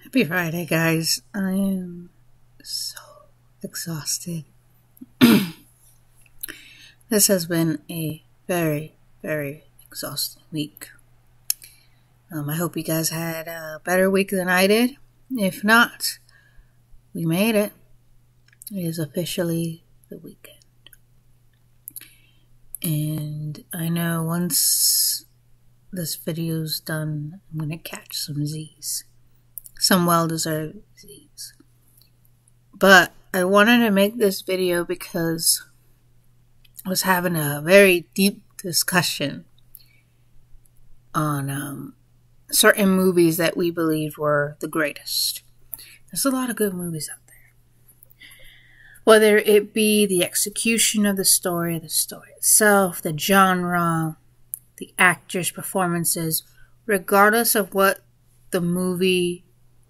Happy Friday, guys. I am so exhausted. This has been a very, very exhausting week. I hope you guys had a better week than I did. If not, we made it. It is officially the weekend. And I know once this video's done, I'm going to catch some Z's. Some well-deserved Z's. But I wanted to make this video because I was having a very deep discussion on certain movies that we believed were the greatest. There's a lot of good movies out there. Whether it be the execution of the story itself, the genre, the actors' performances, regardless of what the movie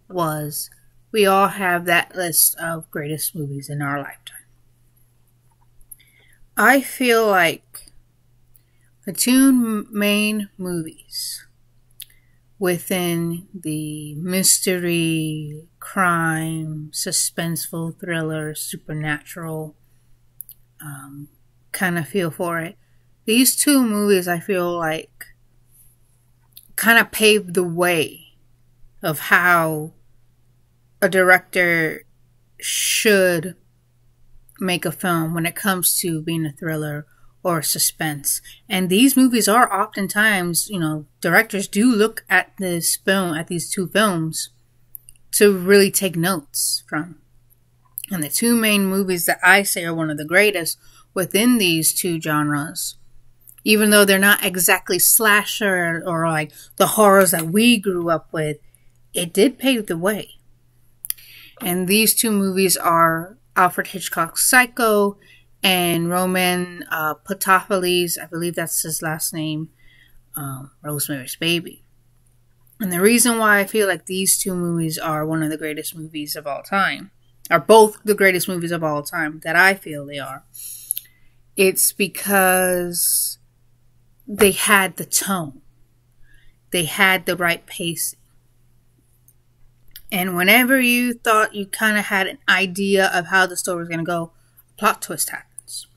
was, we all have that list of greatest movies in our lifetime. I feel like the two main movies within the mystery, crime, suspenseful, thriller, supernatural kind of feel for it. These two movies, I feel like, kind of paved the way of how a director should make a film when it comes to being a thriller or suspense. And these movies are oftentimes, directors do look at these two films to really take notes from. And the two main movies that I say are one of the greatest within these two genres, even though they're not exactly slasher or like the horrors that we grew up with, it did pave the way. And these two movies are Alfred Hitchcock's Psycho and Roman Polanski's, I believe that's his last name, Rosemary's Baby. And the reason why I feel like these two movies are one of the greatest movies of all time, are both the greatest movies of all time, that I feel they are, it's because they had the tone. They had the right pacing. And whenever you thought you kind of had an idea of how the story was going to go, a plot twist happens.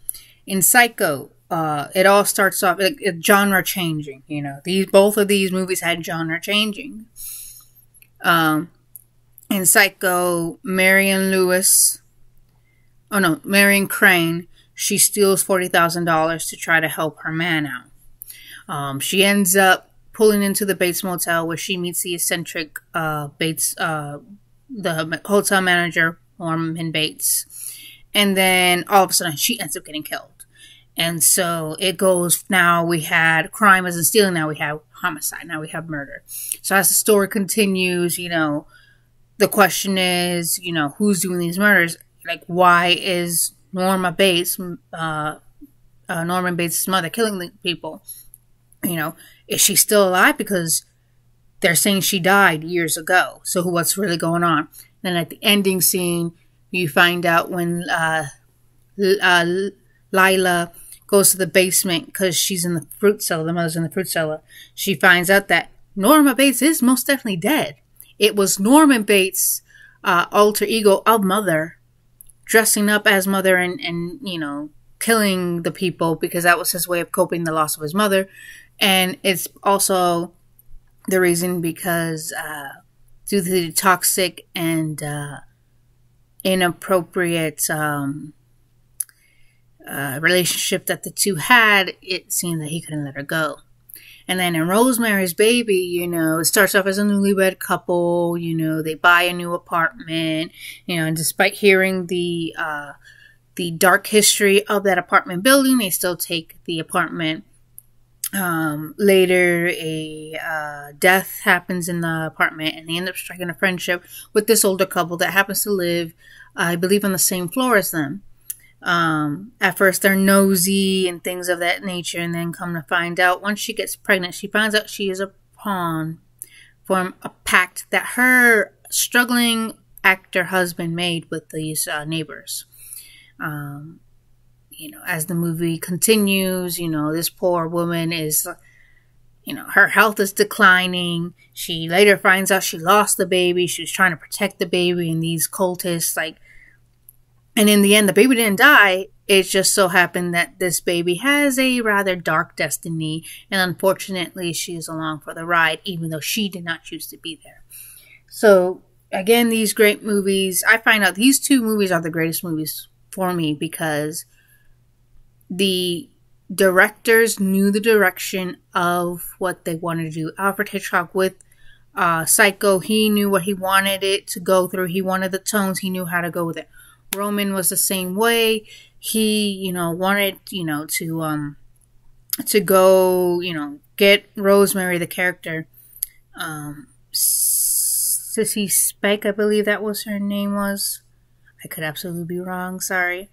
In Psycho, it all starts off like genre changing. Both of these movies had genre changing. In Psycho, Marion Crane, she steals $40,000 to try to help her man out. She ends up pulling into the Bates Motel where she meets the eccentric Bates, the hotel manager, Norman Bates. And then all of a sudden she ends up getting killed. And so it goes, now we had crime isn't stealing, now we have homicide, now we have murder. So as the story continues, the question is, who's doing these murders? Like, why is Norman Bates' mother killing the people? Is she still alive? Because they're saying she died years ago. So what's really going on? Then at the ending scene, you find out when Lila goes to the basement because she's in the fruit cellar. The mother's in the fruit cellar. She finds out that Norma Bates is most definitely dead. It was Norman Bates' alter ego of Mother dressing up as Mother and killing the people because that was his way of coping the loss of his mother. And it's also the reason because due to the toxic and inappropriate relationship that the two had, it seemed that he couldn't let her go. And then in Rosemary's Baby, it starts off as a newlywed couple. They buy a new apartment. And despite hearing the dark history of that apartment building, they still take the apartment. Later, a death happens in the apartment, and they end up striking a friendship with this older couple that happens to live, I believe, on the same floor as them. At first, they're nosy and things of that nature, and then come to find out, once she gets pregnant, she finds out she is a pawn from a pact that her struggling actor husband made with these neighbors. As the movie continues, this poor woman is, her health is declining. She later finds out she lost the baby. She was trying to protect the baby, and these cultists, and in the end, the baby didn't die. It just so happened that this baby has a rather dark destiny, and unfortunately, she is along for the ride, even though she did not choose to be there. So, again, these great movies, I find out these two movies are the greatest movies for me because the directors knew the direction of what they wanted to do. Alfred Hitchcock with Psycho, he knew what he wanted it to go through. He wanted the tones. He knew how to go with it. Roman was the same way. He, wanted, to go, get Rosemary, the character. Sissy Spike, I believe that was her name was. I could absolutely be wrong. Sorry.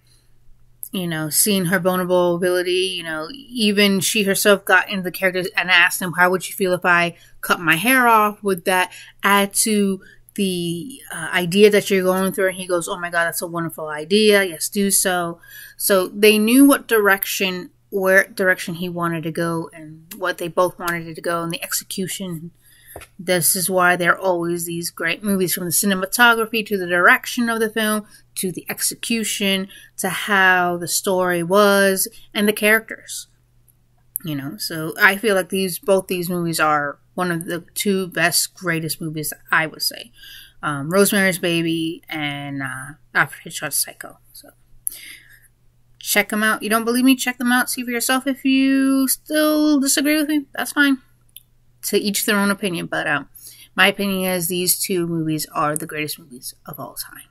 Seeing her vulnerability, even she herself got into the character and asked him, how would you feel if I cut my hair off? Would that add to the idea that you're going through? And he goes, oh my God, that's a wonderful idea. Yes, do so. So they knew where direction he wanted to go and what they both wanted to go, and the execution. This is why there are always these great movies, from the cinematography to the direction of the film to the execution to how the story was and the characters. So I feel like both these movies are one of the two best, greatest movies, I would say. Rosemary's Baby and Alfred Hitchcock's Psycho. So check them out. You don't believe me? Check them out. See for yourself. If you still disagree with me, that's fine. To each their own opinion, but my opinion is these two movies are the greatest movies of all time.